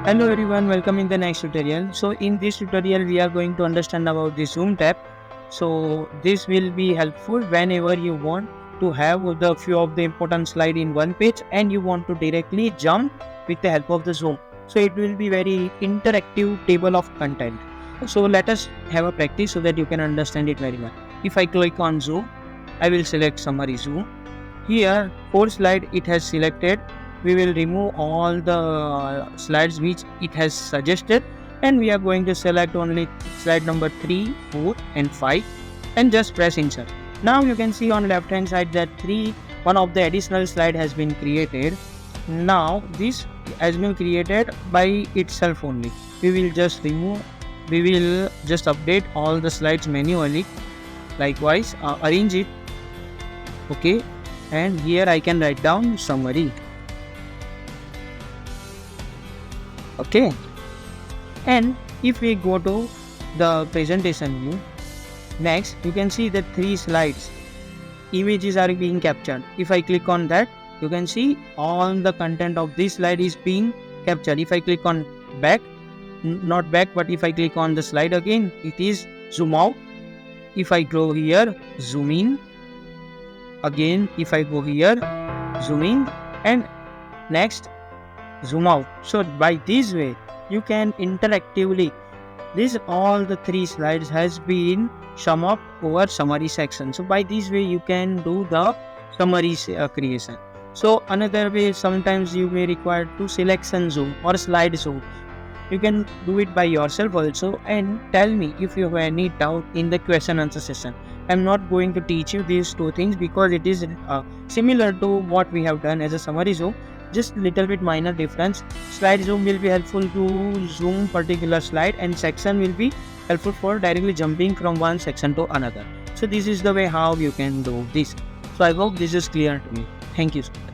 Hello everyone, welcome in the next tutorial. So in this tutorial we are going to understand about the zoom tab. So this will be helpful whenever you want to have the few of the important slide in one page and you want to directly jump with the help of the zoom. So it will be very interactive table of content. So let us have a practice so that you can understand it very well. If I click on zoom, I will select summary zoom. Here 4 slide it has selected. We will remove all the slides which it has suggested, and we are going to select only slide number 3, 4 and 5 and just press insert. Now you can see on left hand side that one of the additional slide has been created. Now this has been created by itself only. We will just update all the slides manually. Likewise arrange it. Okay, and here I can write down summary. Okay, and if we go to the presentation view, next you can see that 3 slides images are being captured. If I click on that, you can see all the content of this slide is being captured. If I click on back, not back, but if I click on the slide again, it is zoom out. If I go here, zoom in. Again, if I go here, zoom in, and next zoom out. So by this way you can interactively, this all the 3 slides has been sum up over summary section. So by this way you can do the summary creation. So another way, sometimes you may require to selection zoom or slide zoom. You can do it by yourself also, and tell me if you have any doubt in the question answer session. I'm not going to teach you these 2 things because it is similar to what we have done as a summary zoom, just little bit minor difference. Slide zoom will be helpful to zoom particular slide, and section will be helpful for directly jumping from one section to another. So this is the way how you can do this. So I hope this is clear to me. Thank you so much.